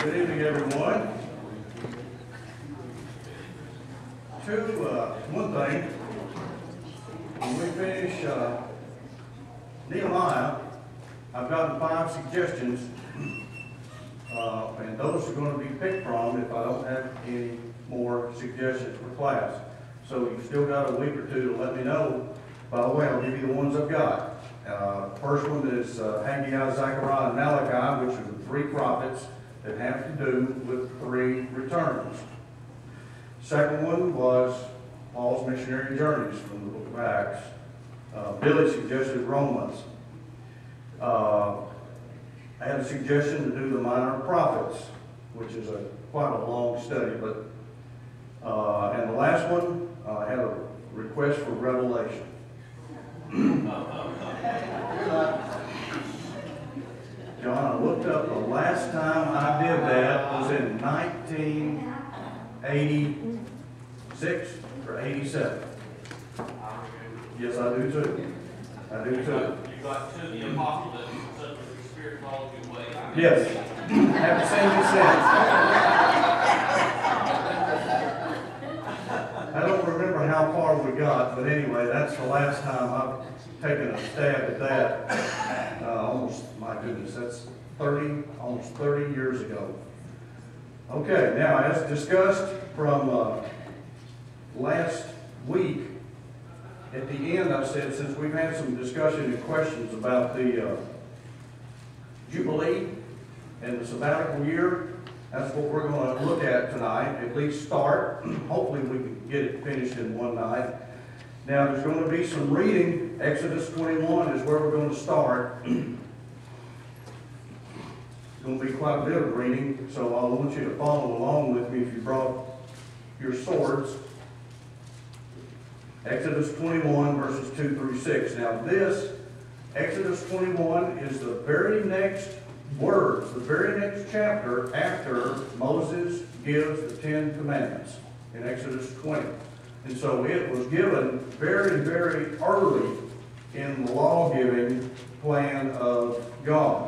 Good evening, everyone. One thing, when we finish Nehemiah, I've gotten 5 suggestions, and those are going to be picked from if I don't have any more suggestions for class. So you've still got a week or two to let me know. By the way, I'll give you the ones I've got. First one is Haggai, Zechariah, and Malachi, which are the 3 prophets that have to do with 3 returns. Second one was Paul's missionary journeys from the book of Acts. Billy suggested Romans. I had a suggestion to do the minor prophets, which is quite a long study, but and the last one, I had a request for Revelation. John, I looked up the last time I did that was in 1986 or 87. Yes, I do too. I do too. You got to the apocalypse, such as the Spirit called you away. Yes. Haven't seen it since. I don't remember how far we got, but anyway, that's the last time I've taken a stab at that. Almost, my goodness, that's almost 30 years ago. Okay, now as discussed from last week, at the end I said, since we've had some discussion and questions about the Jubilee and the sabbatical year, that's what we're going to look at tonight, at least start. Hopefully we can get it finished in one night. Now there's going to be some reading. Exodus 21 is where we're going to start. It's going to be quite a bit of reading, so I want you to follow along with me if you brought your swords. Exodus 21 verses 2 through 6. Now this, Exodus 21, is the very next words, the very next chapter after Moses gives the 10 Commandments in Exodus 20. And so it was given very, very early in the law-giving plan of God.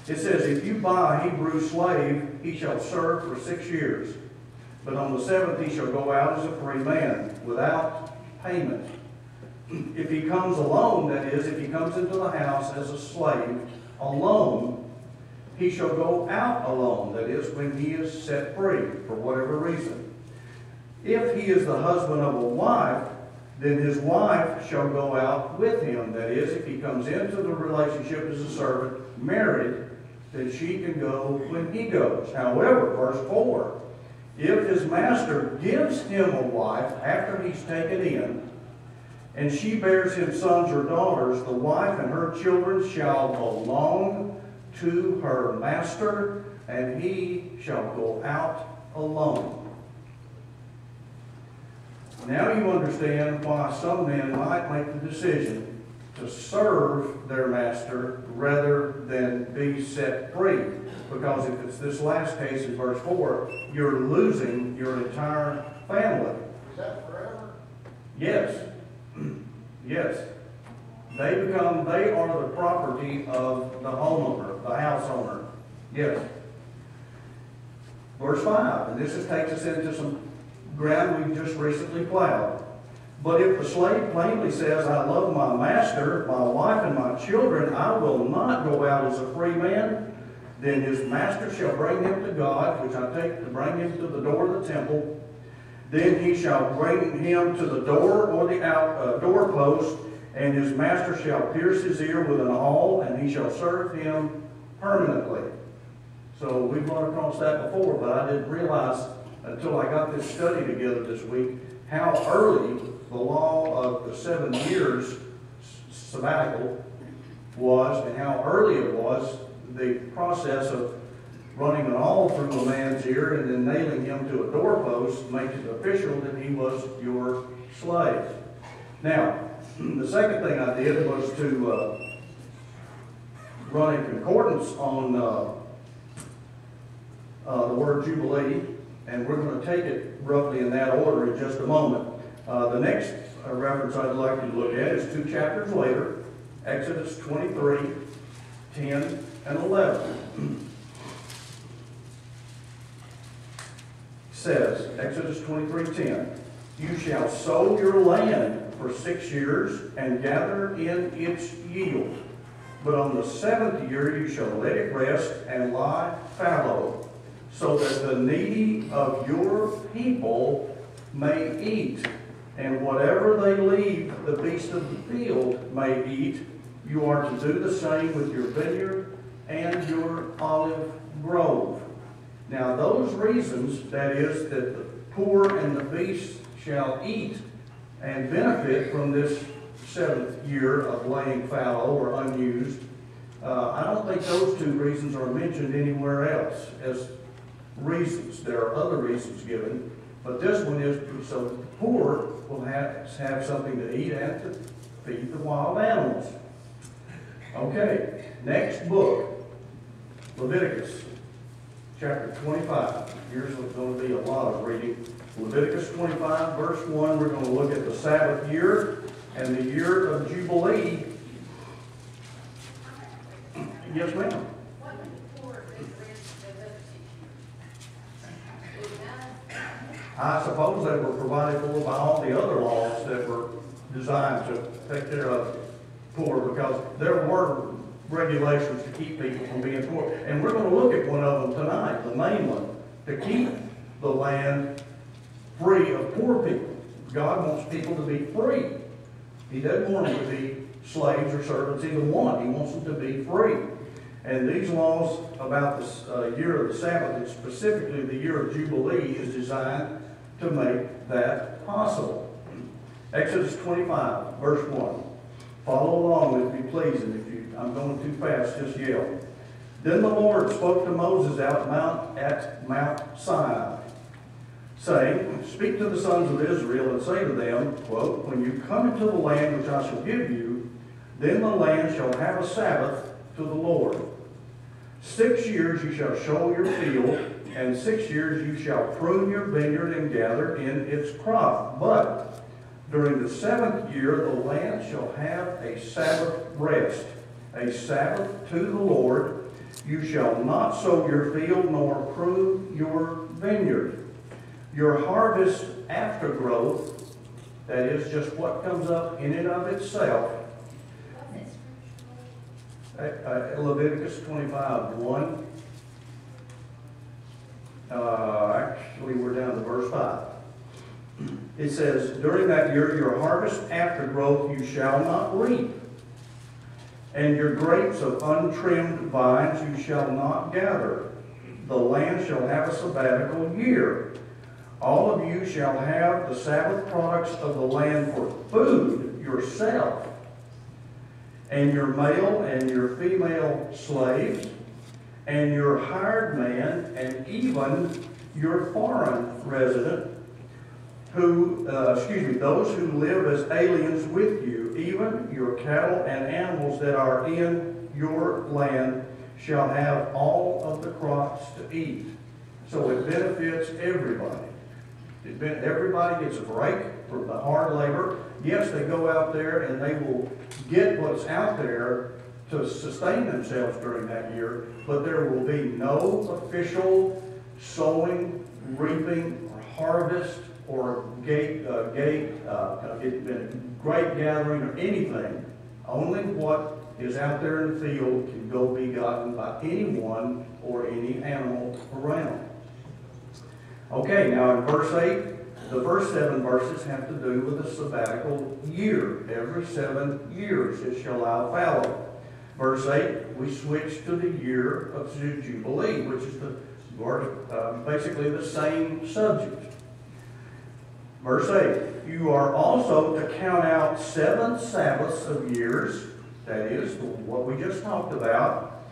It says, if you buy a Hebrew slave, he shall serve for 6 years. But on the 7th he shall go out as a free man, without payment. If he comes alone, that is, if he comes into the house as a slave alone, he shall go out alone, that is, when he is set free, for whatever reason. If he is the husband of a wife, then his wife shall go out with him. That is, if he comes into the relationship as a servant, married, then she can go when he goes. However, verse 4, if his master gives him a wife after he's taken in, and she bears him sons or daughters, the wife and her children shall belong to her master, and he shall go out alone. Now you understand why some men might make the decision to serve their master rather than be set free. Because if it's this last case in verse 4, you're losing your entire family. Is that forever? Yes. Yes. They are the property of the homeowner, the house owner. Yes. Verse 5, and this takes us into some ground we've just recently plowed. But if the slave plainly says, I love my master, my wife, and my children, I will not go out as a free man, then his master shall bring him to God, which I take to bring him to the door of the temple. Then he shall bring him to the door or the doorpost, and his master shall pierce his ear with an awl, and he shall serve him permanently. So we've gone across that before, but I didn't realize until I got this study together this week how early the law of the 7 years sabbatical was, and how early it was the process of running an awl through a man's ear and then nailing him to a doorpost, make it official that he was your slave. Now, the second thing I did was to run a concordance on the word Jubilee, and we're going to take it roughly in that order in just a moment. The next reference I'd like you to look at is 2 chapters later, Exodus 23, 10, and 11. says, Exodus 23:10, you shall sow your land for 6 years and gather in its yield. But on the 7th year you shall let it rest and lie fallow, so that the needy of your people may eat, and whatever they leave the beast of the field may eat. You are to do the same with your vineyard and your olive grove. Now those reasons, that is, that the poor and the beast shall eat and benefit from this 7th year of laying fallow or unused, I don't think those two reasons are mentioned anywhere else as reasons. There are other reasons given, but this one is so that the poor will have something to eat and to feed the wild animals. Okay, next book, Leviticus, chapter 25. Here's going to be a lot of reading. Leviticus 25, verse 1, we're going to look at the Sabbath year and the year of Jubilee. Yes, ma'am. I suppose they were provided for by all the other laws that were designed to take care of the poor, because there were regulations to keep people from being poor. And we're going to look at one of them tonight, the main one, to keep the land free of poor people. God wants people to be free. He doesn't want them to be slaves or servants either one. He wants them to be free. And these laws about the year of the Sabbath, and specifically the year of Jubilee, is designed to make that possible. Exodus 25, verse 1. Follow along if you please, and if I'm going too fast, just yell. Then the Lord spoke to Moses at Mount Sinai, saying, speak to the sons of Israel and say to them, quote, when you come into the land which I shall give you, then the land shall have a Sabbath to the Lord. 6 years you shall sow your field, and 6 years you shall prune your vineyard and gather in its crop. But during the 7th year the land shall have a Sabbath rest, a Sabbath to the Lord. You shall not sow your field nor prune your vineyard. Your harvest aftergrowth, that is just what comes up in and of itself. Leviticus 25:1. Actually, we're down to verse 5. It says, during that year your harvest aftergrowth you shall not reap, and your grapes of untrimmed vines you shall not gather. The land shall have a sabbatical year. All of you shall have the Sabbath products of the land for food yourself, and your male and your female slaves, and your hired man, and even your foreign resident, those who live as aliens with you, even your cattle and animals that are in your land shall have all of the crops to eat. So it benefits everybody. Everybody gets a break from the hard labor. Yes, they go out there and they will get what's out there to sustain themselves during that year, but there will be no official sowing, reaping, or harvest, or grape gathering, or anything. Only what is out there in the field can go be gotten by anyone or any animal around. Okay, now in verse 8, the first 7 verses have to do with the sabbatical year. Every 7 years it shall lie fallow. Verse 8, we switch to the year of Jubilee, which is basically the same subject. Verse 8, you are also to count out 7 Sabbaths of years, that is what we just talked about,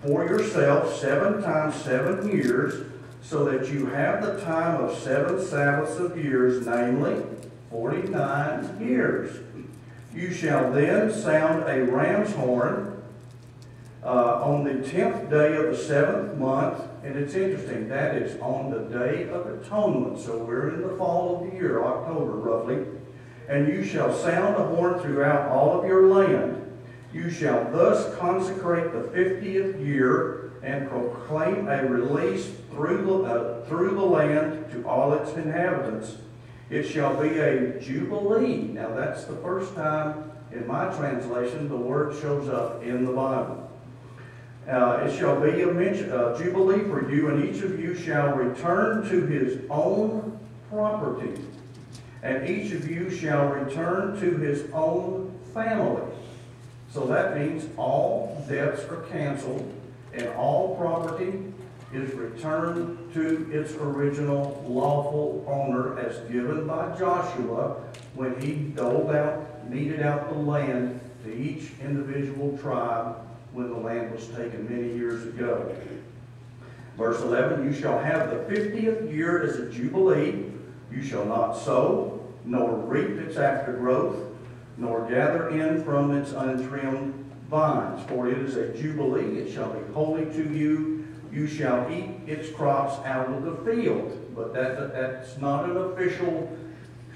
for yourself 7 times 7 years, so that you have the time of 7 Sabbaths of years, namely 49 years. You shall then sound a ram's horn on the 10th day of the 7th month. And it's interesting, that is on the Day of Atonement. So we're in the fall of the year, October roughly. And you shall sound the horn throughout all of your land. You shall thus consecrate the 50th year and proclaim a release through the land to all its inhabitants. It shall be a jubilee. Now that's the first time in my translation the word shows up in the Bible. It shall be a jubilee for you, and each of you shall return to his own property, and each of you shall return to his own family. So that means all debts are canceled, and all property is returned to its original lawful owner as given by Joshua when he meted out the land to each individual tribe when the land was taken many years ago. Verse 11, you shall have the 50th year as a jubilee. You shall not sow, nor reap its aftergrowth, nor gather in from its untrimmed vines. For it is a jubilee, it shall be holy to you. You shall eat its crops out of the field. But that's not an official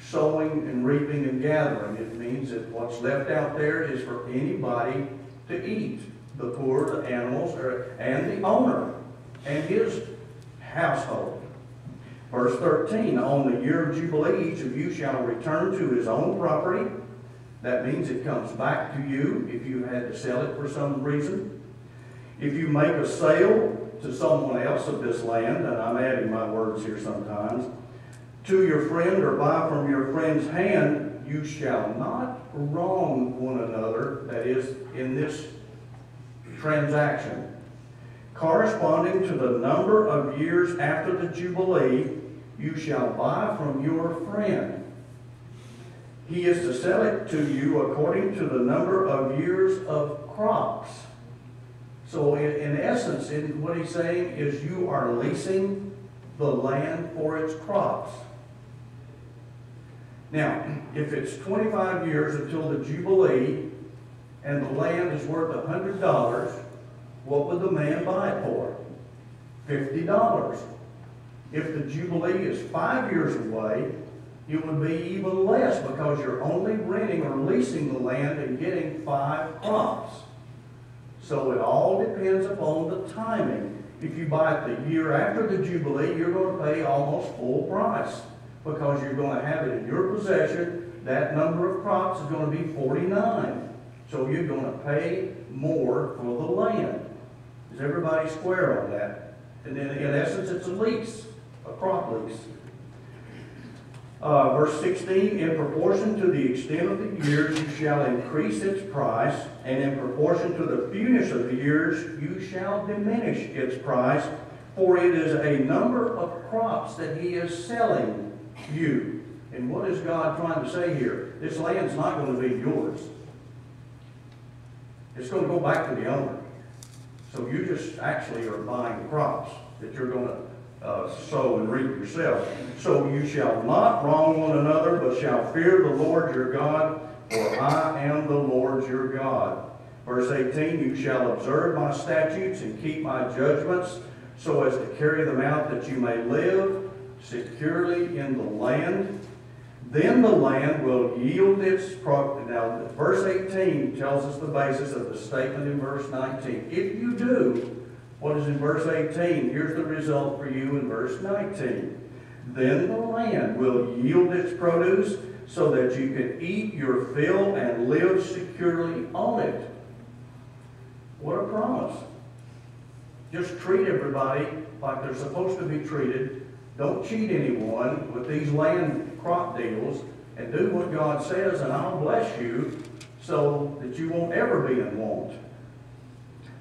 sowing and reaping and gathering. It means that what's left out there is for anybody to eat. The poor, the animals, and the owner and his household. Verse 13, on the year of Jubilee, each of you shall return to his own property. That means it comes back to you if you had to sell it for some reason. If you make a sale to someone else of this land, and I'm adding my words here sometimes, to your friend or buy from your friend's hand, you shall not wrong one another, that is, in this transaction. Corresponding to the number of years after the Jubilee, you shall buy from your friend. He is to sell it to you according to the number of years of crops. So in essence, what he's saying is you are leasing the land for its crops. Now, if it's 25 years until the Jubilee, and the land is worth $100, what would the man buy it for? $50. If the Jubilee is 5 years away, it would be even less because you're only renting or leasing the land and getting 5 crops. So it all depends upon the timing. If you buy it the year after the Jubilee, you're going to pay almost full price because you're going to have it in your possession. That number of crops is going to be 49. So you're going to pay more for the land. Is everybody square on that? And then in essence, it's a lease, a crop lease. Verse 16, in proportion to the extent of the years, you shall increase its price, and in proportion to the fewness of the years, you shall diminish its price, for it is a number of crops that he is selling you. And what is God trying to say here? This land's not going to be yours. It's going to go back to the owner. So you just actually are buying crops that you're going to sow and reap yourself. So you shall not wrong one another, but shall fear the Lord your God, for I am the Lord your God. Verse 18, you shall observe my statutes and keep my judgments, so as to carry them out, that you may live securely in the land. Then the land will yield its product. Now, verse 18 tells us the basis of the statement in verse 19. If you do what is in verse 18, here's the result for you in verse 19. Then the land will yield its produce so that you can eat your fill and live securely on it. What a promise. Just treat everybody like they're supposed to be treated. Don't cheat anyone with these land crop deals, and do what God says, and I'll bless you so that you won't ever be in want.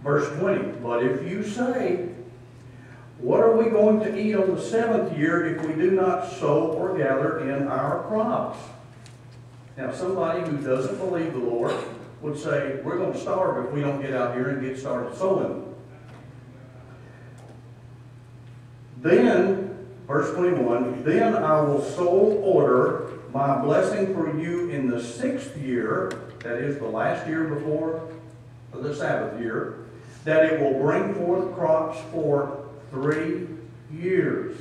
Verse 20, but if you say, what are we going to eat on the 7th year if we do not sow or gather in our crops? Now, somebody who doesn't believe the Lord would say, we're going to starve if we don't get out here and get started sowing. Then, verse 21, then I will so order my blessing for you in the 6th year, that is the last year before the Sabbath year, that it will bring forth crops for 3 years.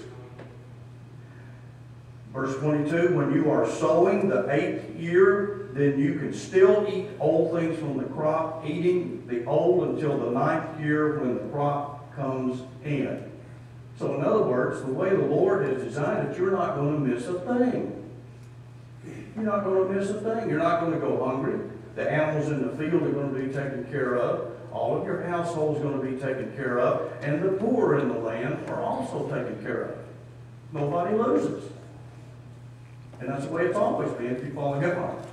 Verse 22, when you are sowing the 8th year, then you can still eat old things from the crop, eating the old until the 9th year when the crop comes in. So in other words, the way the Lord has designed it, you're not going to miss a thing. You're not going to miss a thing. You're not going to go hungry. The animals in the field are going to be taken care of. All of your household is going to be taken care of. And the poor in the land are also taken care of. Nobody loses. And that's the way it's always been if you follow God.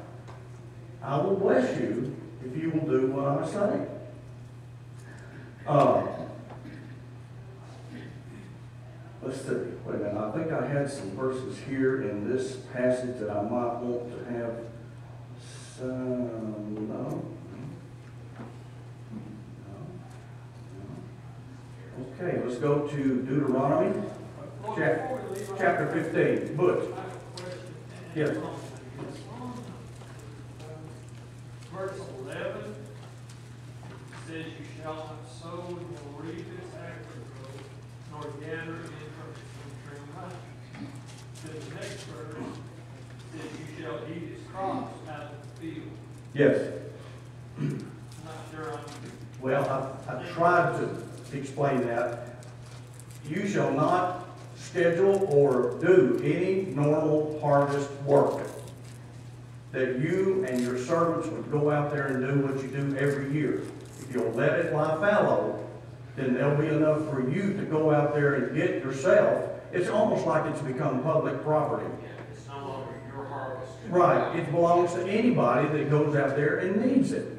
I will bless you if you will do what I say. Let's see. Wait a minute. I think I had some verses here in this passage that I might want to have some. No. Okay, let's go to Deuteronomy chapter 15. Butch. Yes. Verse 11 says, "You shall not sow nor reap its agriculture, nor gather in from honey." Then the next verse says, "You shall eat its crops out of the field." Yes. I'm not sure I'm... Well, I tried to explain that. You shall not schedule or do any normal harvest work. That you and your servants would go out there and do what you do every year. If you'll let it lie fallow, then there'll be enough for you to go out there and get yourself. It's almost like it's become public property. It's no longer your harvest. Right. It belongs to anybody that goes out there and needs it.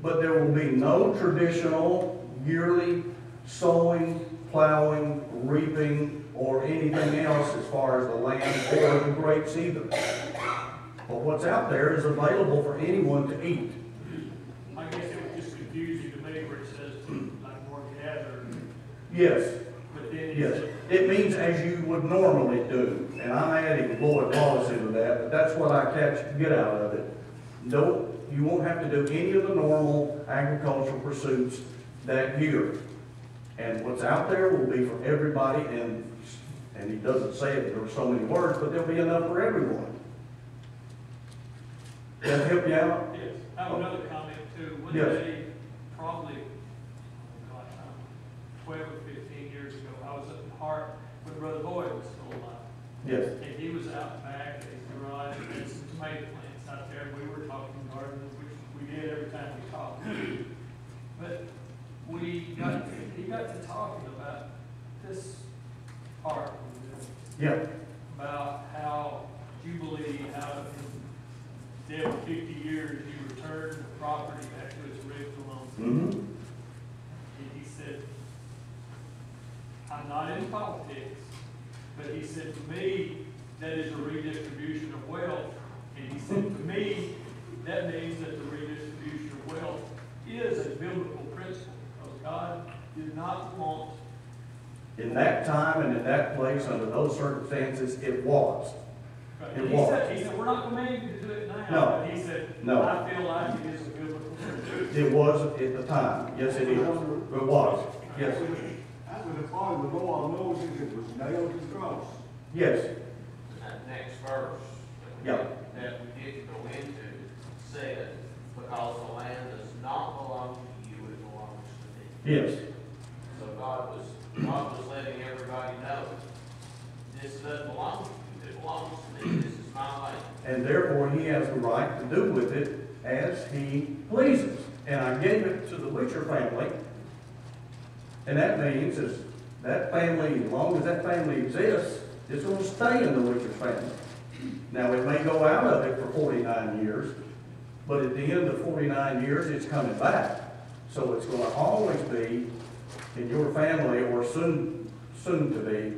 But there will be no traditional yearly sowing, plowing, reaping, or anything else as far as the land or the grapes either. But what's out there is available for anyone to eat. I guess it was just confusing to me where it says, like, more gather. Yes. But then Yes. It means as you would normally do. And I'm adding Lloyd, Wallace into that, but that's what I get out of it. No, you won't have to do any of the normal agricultural pursuits that year. And what's out there will be for everybody, and he doesn't say it, there are so many words, but there'll be enough for everyone. Does that help you out? yes, I have another comment too. One Yes. day, probably, 12 or 15 years ago, I was up in Hart when Brother Lloyd was still alive. Yes. And he was out back at his garage, and had some tomato plants out there, and we were talking gardening, which we did every time we talked. But he got to talking about this part, Yeah. about how Jubilee, how in every 50 years you return the property back to its original owner. Mm-hmm. And he said, I'm not in politics, but he said, to me, that is a redistribution of wealth. And he said, to me, that means that the redistribution of wealth is a biblical principle, because God did not want. In that time and in that place, under those circumstances, it was. It He was. said, we're not commanding you to do it now. No. But he said, No. I feel like it is a biblical principle. It was at the time. Yes, it is. It was. Yes. That was a part of the law of Moses, it was nailed to the cross. Yes. That next verse Yeah. that we didn't go into said, because the land does not belong to you, it belongs to me. Yes. So God was letting everybody know, this doesn't belong to you, it belongs to me, this is my land. And therefore, he has the right to do with it as he pleases. And I gave it to the Witcher family. And that means is that family, as long as that family exists, it's going to stay in the Witcher family. Now, it may go out of it for 49 years, but at the end of 49 years, it's coming back. So it's going to always be in your family, or soon to be,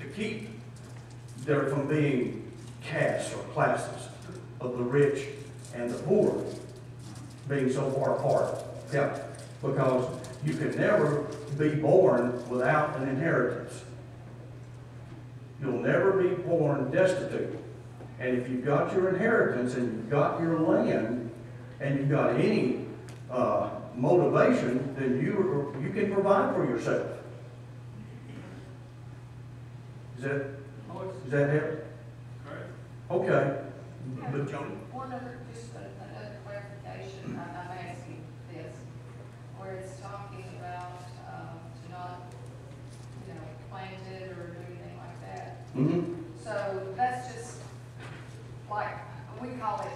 to keep there from being castes or classes of the rich and the poor being so far apart. Yeah, because you can never be born without an inheritance. You'll never be born destitute. And if you've got your inheritance and you've got your land and you've got any motivation, then you can provide for yourself. Does that help? Correct? Okay. But Joni? One other, just where it's talking about, to not, plant it or do anything like that. Mm-hmm. So that's just, like, we call it,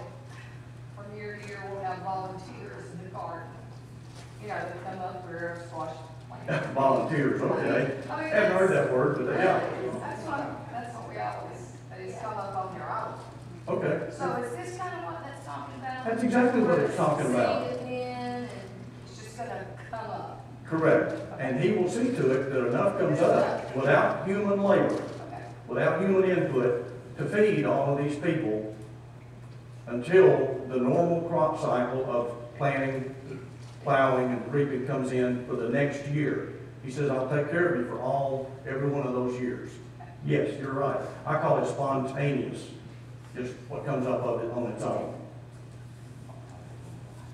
from year to year, we'll have volunteers in the garden. That come up for squash plants. Volunteers, okay. I mean, Haven't heard that word, but yeah. That's what we always, they come up on your own. Okay. So is this kind of what that's talking about? That's exactly what it's talking about. Seed it in, and it's just gonna come up. Correct. And he will see to it that enough comes up without human labor, Okay. without human input, to feed all of these people until the normal crop cycle of planting, plowing, and reaping comes in for the next year. He says, I'll take care of you for every one of those years. Yes, you're right. I call it spontaneous, just what comes up of it on its own.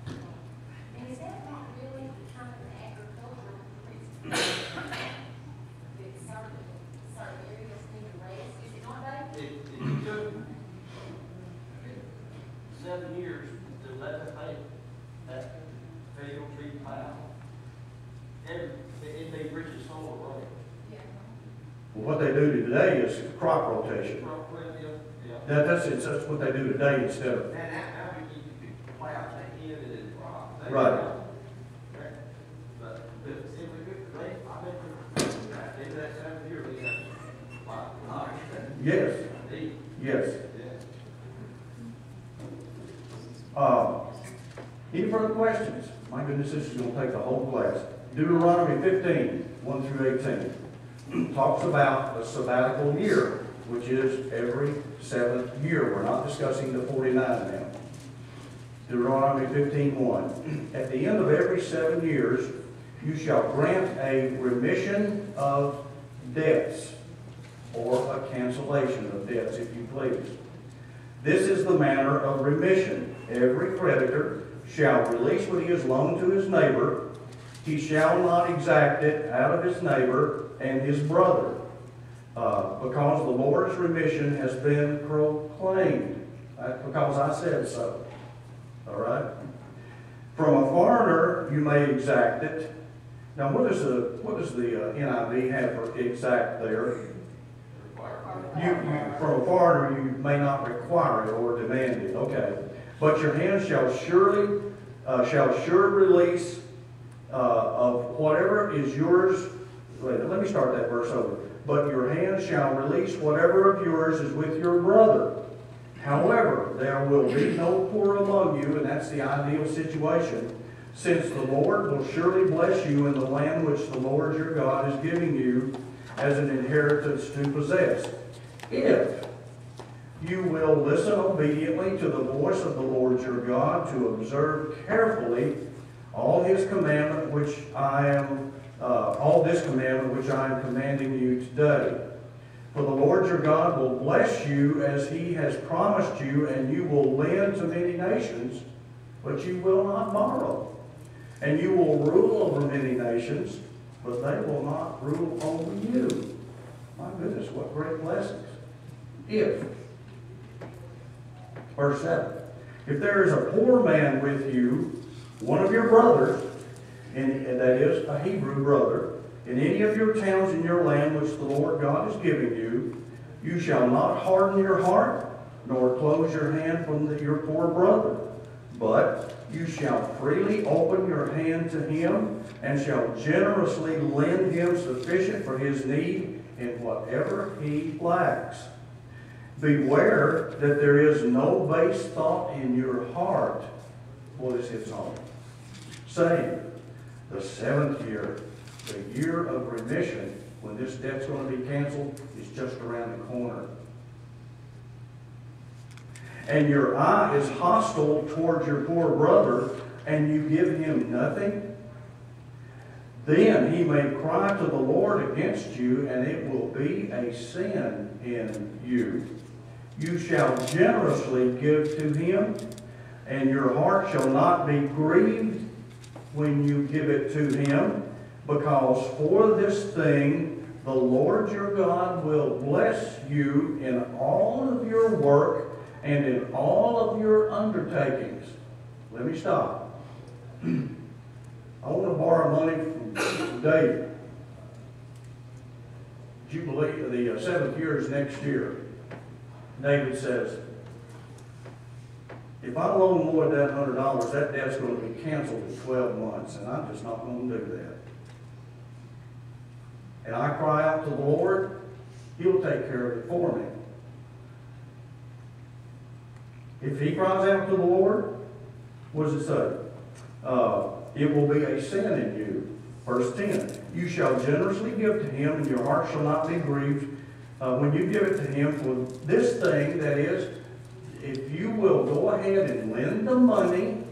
And is that not really kind of an agricultural principle? That certain areas need to rest, is it not, Dave? It took 7 years to let the that field tree plow. It'd be rich as soil running. Yeah. Well, what they do today is crop rotation. Yeah. That's what they do today instead of, And now you can plow, take in and then crop. Right. But if we could, I bet in that 7 years, we have like, yes, yes. Any further questions? My goodness, this is going to take the whole class. Deuteronomy 15, 1 through 18, talks about the sabbatical year, which is every 7th year. We're not discussing the 49 now. Deuteronomy 15:1. At the end of every 7 years, you shall grant a remission of debts, or a cancellation of debts, if you please. This is the manner of remission. Every creditor shall release what he has loaned to his neighbor. He shall not exact it out of his neighbor and his brother, because the Lord's remission has been proclaimed. That's because I said so. All right? From a foreigner you may exact it. Now, what does the NIV have for exact there? From a foreigner you may not require it or demand it. Okay. But your hand shall sure release of whatever is yours. Wait, let me start that verse over. But your hand shall release whatever of yours is with your brother. However, there will be no poor among you, and that's the ideal situation, since the Lord will surely bless you in the land which the Lord your God is giving you as an inheritance to possess. If you will listen obediently to the voice of the Lord your God, to observe carefully all this commandment which I am commanding you today. For the Lord your God will bless you as he has promised you, and you will lend to many nations, but you will not borrow. And you will rule over many nations, but they will not rule over you. My goodness, what great blessings. If, verse 7, if there is a poor man with you, one of your brothers, and that is a Hebrew brother, in any of your towns in your land which the Lord God is giving you, you shall not harden your heart, nor close your hand from your poor brother, but you shall freely open your hand to him, and shall generously lend him sufficient for his need in whatever he lacks. Beware that there is no base thought in your heart. Boy, this hits home. Saying, the 7th year, the year of remission, when this debt's going to be canceled, is just around the corner. And your eye is hostile towards your poor brother, and you give him nothing, then he may cry to the Lord against you, and it will be a sin in you. You shall generously give to him, and your heart shall not be grieved when you give it to him, because for this thing the Lord your God will bless you in all of your work and in all of your undertakings. Let me stop. A I want to borrow money from David. Jubilee, the 7th year is next year. David says, if I loan Lloyd that $100, that debt's going to be canceled in 12 months, and I'm just not going to do that. And I cry out to the Lord, He'll take care of it for me. If he cries out to the Lord, what does it say? It will be a sin in you. Verse 10, you shall generously give to him, and your heart shall not be grieved when you give it to him for this thing, that is, if you will go ahead and lend the money,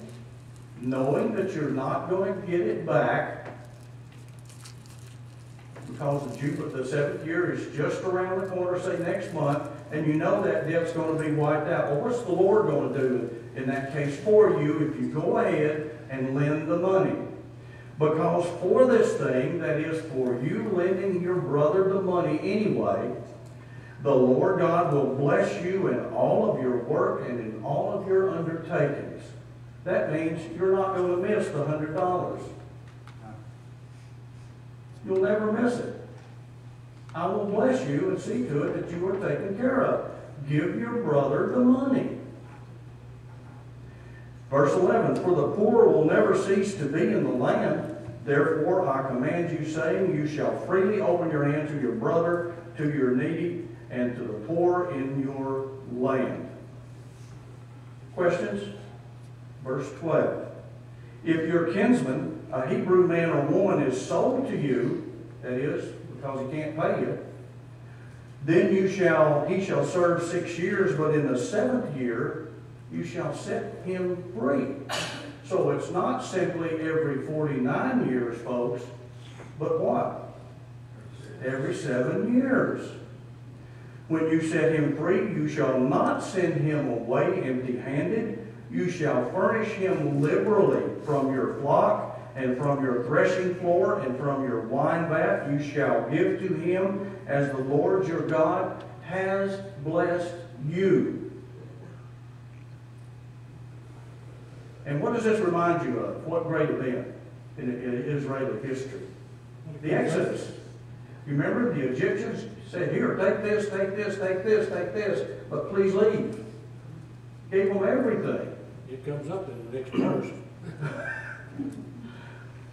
knowing that you're not going to get it back, because the 7th year is just around the corner, say next month, and you know that debt's going to be wiped out. Well, what's the Lord going to do in that case for you if you go ahead and lend the money? Because for this thing, that is for you lending your brother the money anyway, the Lord God will bless you in all of your work and in all of your undertakings. That means you're not going to miss the $100. You'll never miss it. I will bless you and see to it that you are taken care of. Give your brother the money. Verse 11, for the poor will never cease to be in the land. Therefore I command you, saying, you shall freely open your hand to your brother, to your needy, and to the poor in your land. Questions? Verse 12. If your kinsman, a Hebrew man or woman, is sold to you, that is, because he can't pay you, then he shall serve 6 years, but in the 7th year you shall set him free. So it's not simply every 49 years, folks, but what? Every 7 years. When you set him free, you shall not send him away empty-handed. You shall furnish him liberally from your flock and from your threshing floor and from your wine vat. You shall give to him as the Lord your God has blessed you. And what does this remind you of? What great event in Israeli history? The Exodus. You remember the Egyptians said, here, take this, take this, take this, take this, but please leave. Gave them everything. It comes up in the next verse.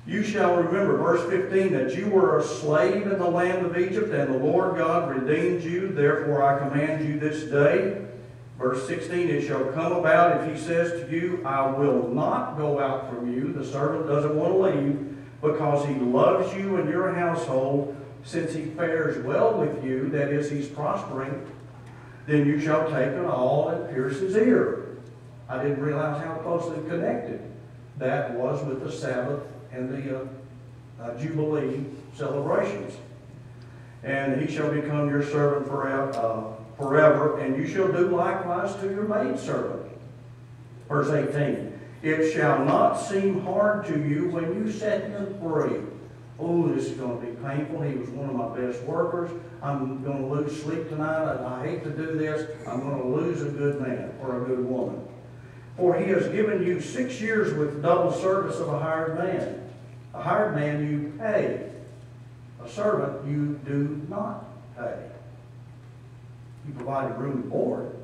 You shall remember, verse 15, that you were a slave in the land of Egypt, and the Lord God redeemed you. Therefore I command you this day. Verse 16, it shall come about if he says to you, I will not go out from you. The servant doesn't want to leave because he loves you and your household, since he fares well with you, that is, he's prospering. Then you shall take an awl and pierce his ear. I didn't realize how closely connected that was with the Sabbath and the Jubilee celebrations. And he shall become your servant forever, and you shall do likewise to your maidservant. Verse 18, it shall not seem hard to you when you set him free. Oh, this is going to be painful. He was one of my best workers. I'm going to lose sleep tonight. I hate to do this. I'm going to lose a good man or a good woman. For he has given you 6 years with double service of a hired man. A hired man you pay. A servant you do not pay. You provide room and board,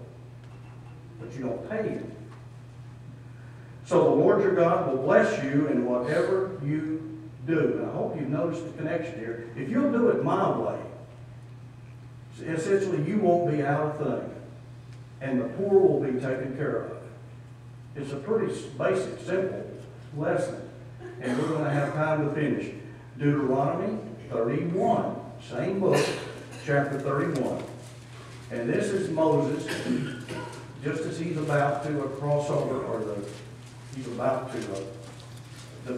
but you don't pay him. So the Lord your God will bless you in whatever you do. And I hope you've noticed the connection here. If you'll do it my way, essentially you won't be out of thing. And the poor will be taken care of. It's a pretty basic, simple lesson. And we're going to have time to finish. Deuteronomy 31, same book, chapter 31. And this is Moses, just as he's about to cross over, or the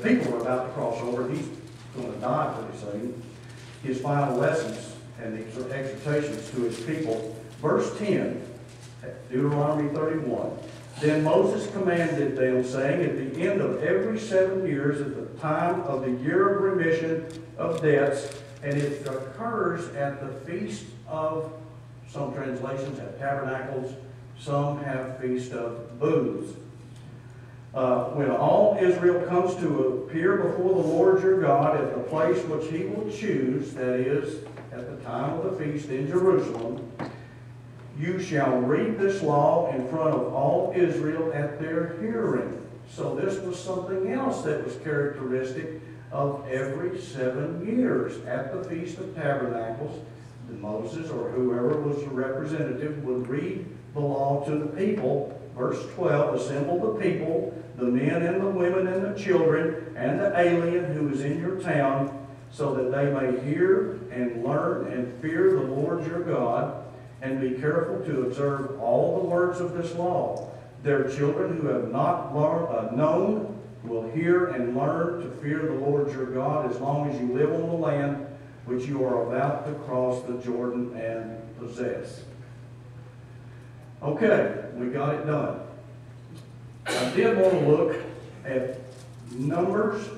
people are about to cross over. He's going to die pretty soon. His final lessons and exhortations to his people. Verse 10, Deuteronomy 31. Then Moses commanded them, saying, at the end of every 7 years, at the time of the year of remission of debts, and it occurs at the feast of, some translations have tabernacles, some have feast of booths. When all Israel comes to appear before the Lord your God at the place which he will choose, that is, at the time of the feast in Jerusalem, you shall read this law in front of all Israel at their hearing. So this was something else that was characteristic of every 7 years. At the Feast of Tabernacles, Moses or whoever was the representative would read the law to the people. Verse 12, assemble the people, the men and the women and the children and the alien who is in your town, so that they may hear and learn and fear the Lord your God, and be careful to observe all the words of this law. Their children who have not known will hear and learn to fear the Lord your God as long as you live on the land which you are about to cross the Jordan and possess. Okay, we got it done. I did want to look at Numbers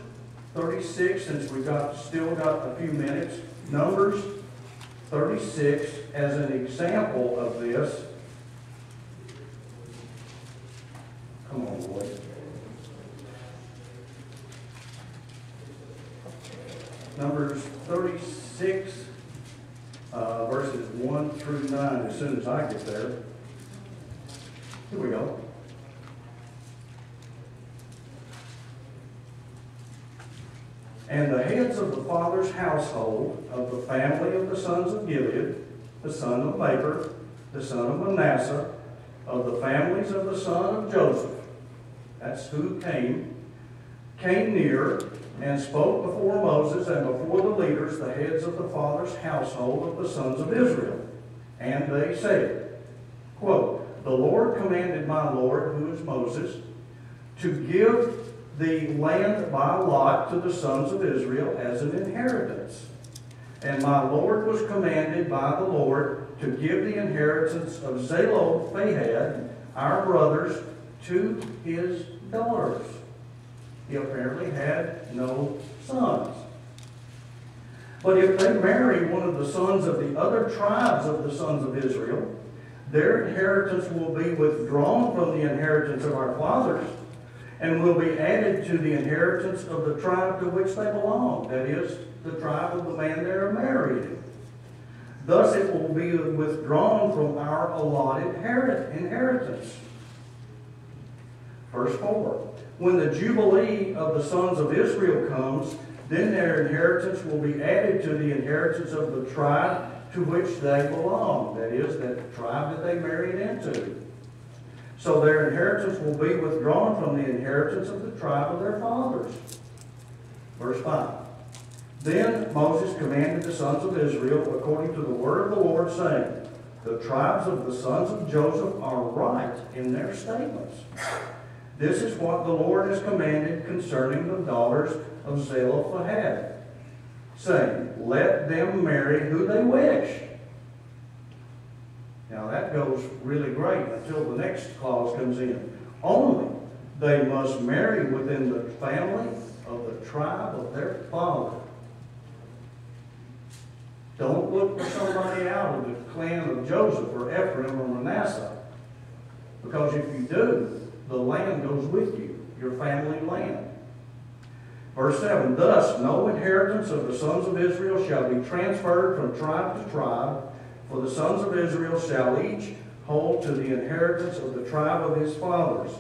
36, since we've still got a few minutes. Numbers 36 as an example of this. Come on, Lloyd. Numbers 36, verses 1 through 9, as soon as I get there. Here we go. And the heads of the father's household of the family of the sons of Gilead, the son of Machir, the son of Manasseh, of the families of the son of Joseph, that's who came near and spoke before Moses and before the leaders, the heads of the father's household of the sons of Israel. And they said, quote, the Lord commanded my Lord, who is Moses, to give the land by lot to the sons of Israel as an inheritance. And my Lord was commanded by the Lord to give the inheritance of Zelophehad, our brothers, to his daughters. He apparently had no sons. But if they marry one of the sons of the other tribes of the sons of Israel, their inheritance will be withdrawn from the inheritance of our fathers and will be added to the inheritance of the tribe to which they belong, that is, the tribe of the man they are married in. Thus it will be withdrawn from our allotted inheritance. Verse 4. When the Jubilee of the sons of Israel comes, then their inheritance will be added to the inheritance of the tribe to which they belong. That is, that tribe that they married into. So their inheritance will be withdrawn from the inheritance of the tribe of their fathers. Verse 5. Then Moses commanded the sons of Israel according to the word of the Lord, saying, the tribes of the sons of Joseph are right in their statements. This is what the Lord has commanded concerning the daughters of Zelophehad, saying, let them marry who they wish. Now that goes really great until the next clause comes in. Only they must marry within the family of the tribe of their father. Don't look for somebody out of the clan of Joseph or Ephraim or Manasseh. Because if you do, the land goes with you, your family land. Verse 7, thus no inheritance of the sons of Israel shall be transferred from tribe to tribe, for the sons of Israel shall each hold to the inheritance of the tribe of his fathers.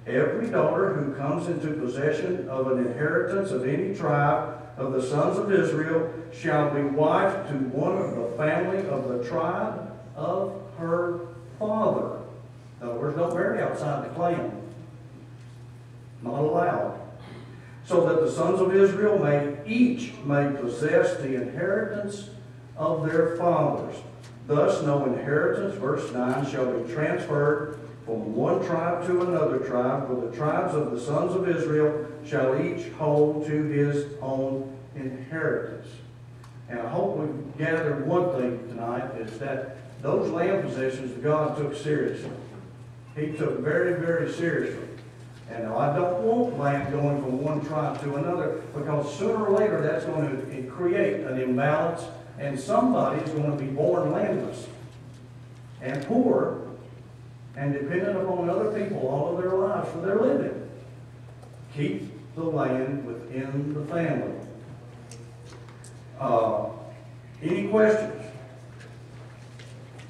Every daughter who comes into possession of an inheritance of any tribe of the sons of Israel shall be wife to one of the family of the tribe of her father. In other words, don't marry outside the clan. Not allowed. So that the sons of Israel may possess the inheritance of their fathers. Thus no inheritance, verse 9, shall be transferred from one tribe to another tribe, for the tribes of the sons of Israel shall each hold to his own inheritance. And I hope we've gathered one thing tonight, is that those land possessions God took seriously. He took very, very seriously. And I don't want land going from one tribe to another, because sooner or later that's going to create an imbalance, and somebody is going to be born landless and poor and dependent upon other people all of their lives for their living. Keep the land within the family. Any questions?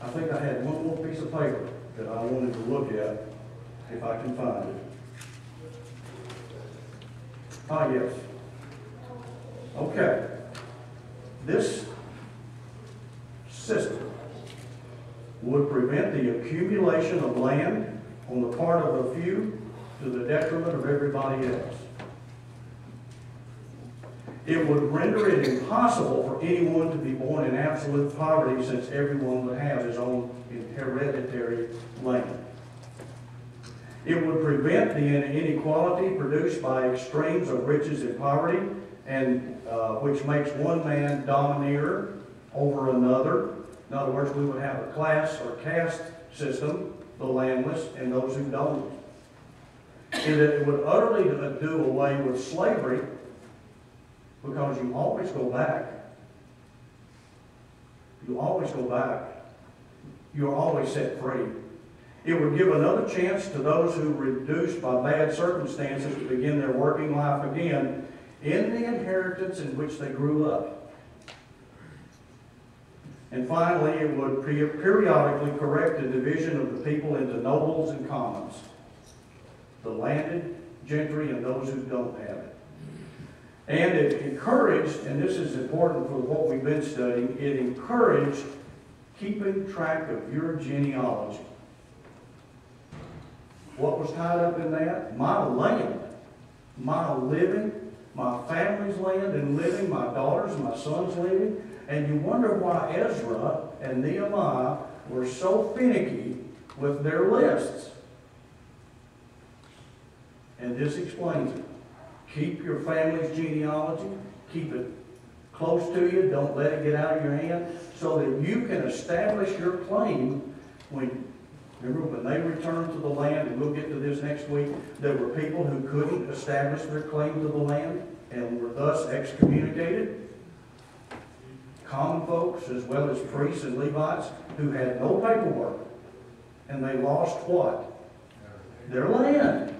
I think I had one more piece of paper that I wanted to look at, if I can find it. Ah, yes. Okay. This system would prevent the accumulation of land on the part of a few to the detriment of everybody else. It would render it impossible for anyone to be born in absolute poverty, since everyone would have his own hereditary land. It would prevent the inequality produced by extremes of riches and poverty, and which makes one man domineer over another. In other words, we would have a class or caste system, the landless and those who don't. And it would utterly do away with slavery, because you always go back. You always go back. You're always set free. It would give another chance to those who were reduced by bad circumstances to begin their working life again in the inheritance in which they grew up. And finally, it would periodically correct the division of the people into nobles and commons, the landed gentry and those who don't have it. And it encouraged, and this is important for what we've been studying, it encouraged keeping track of your genealogy. What was tied up in that? My land, my living, my family's land and living, my daughters, my sons' living. And you wonder why Ezra and Nehemiah were so finicky with their lists. And this explains it. Keep your family's genealogy. Keep it close to you. Don't let it get out of your hand, so that you can establish your claim when... Remember when they returned to the land, and we'll get to this next week, there were people who couldn't establish their claim to the land and were thus excommunicated. Common folks, as well as priests and Levites, who had no paperwork. And they lost what? Their land.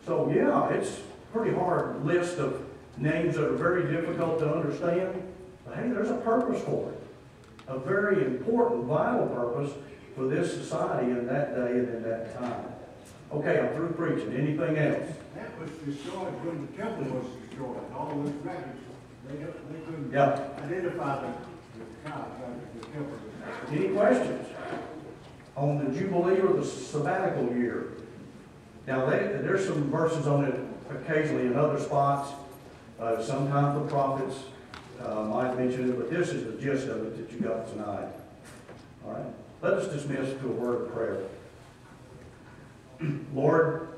So yeah, it's a pretty hard list of names that are very difficult to understand. But hey, there's a purpose for it. A very important, vital purpose for this society in that day and in that time. Okay, I'm through preaching. Anything else? That was destroyed when the temple was destroyed. All those records, they couldn't identify the temple. Any questions on the Jubilee or the sabbatical year? Now, there's some verses on it occasionally in other spots. Sometimes the prophets might mention it, but this is the gist of it that you got tonight. All right? Let us dismiss to a word of prayer. Lord,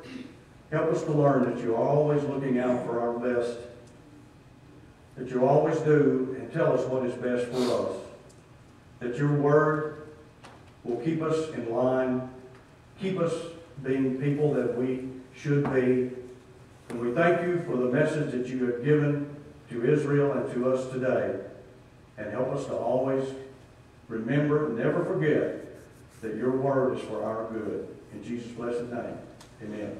help us to learn that you're always looking out for our best, that you always do and tell us what is best for us, that your word will keep us in line, keep us being people that we should be. And we thank you for the message that you have given to Israel and to us today. And help us to always remember, never forget, that your word is for our good. In Jesus' blessed name, amen.